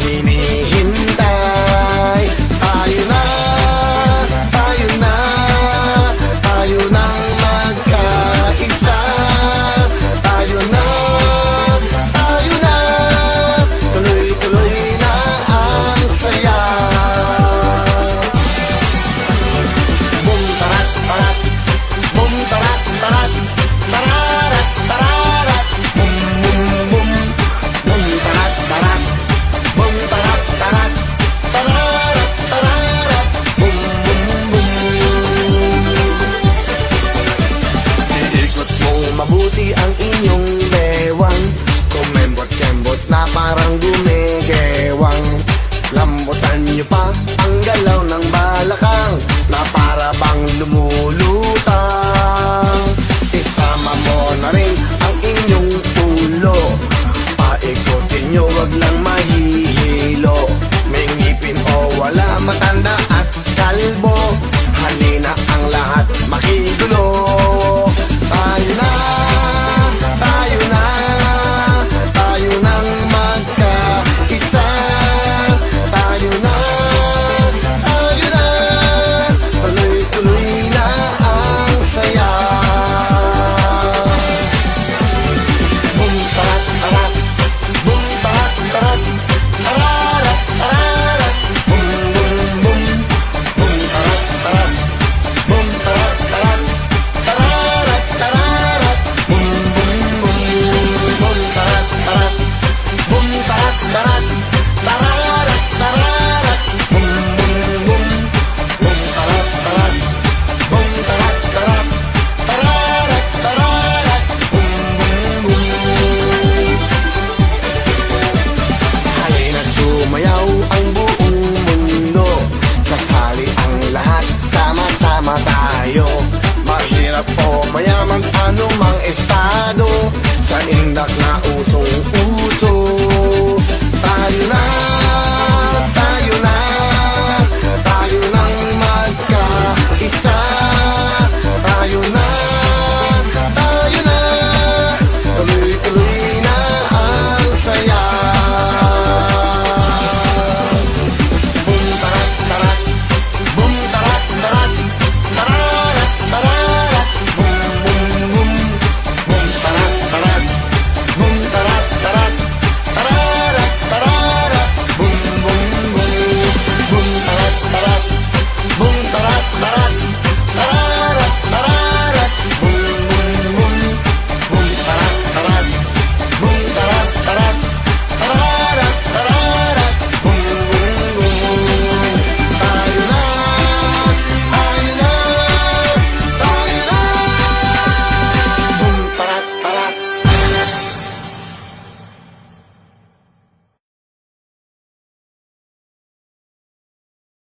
hinihintay. Tayo na, tayo na, tayo nang magkaisa. Tayo na, tayo na, tuloy-tuloy na ang saya. Boom tarat tarat, boom tarat tarat, tararat tararat, boom boom boom, boom tarat tarat, boom tarat tarat, tararat tararat, boom boom boom. Iikot mo mabuti ang inyong bewang, kumembot-kembot na parang gumigewang. Lambutan niyo pa ang galaw ng balakang na para bang lumulutang. Isama mo na rin ang inyong ulo, paikutin niyo wag lang mahihilo. May ngipin o wala, matanda at kalbo, halina ang lahat makigulo. Tayo na, tayo na, tayo nang magkaisa. Tayo na, tayo na, tuloy-tuloy na ang saya. Boom tarat tarat, boom tarat tarat, tararat tararat, boom boom boom, boom tarat tarat, boom tarat tarat, tararat tararat, boom boom boom, boom tarat tarat, boom tarat tarat.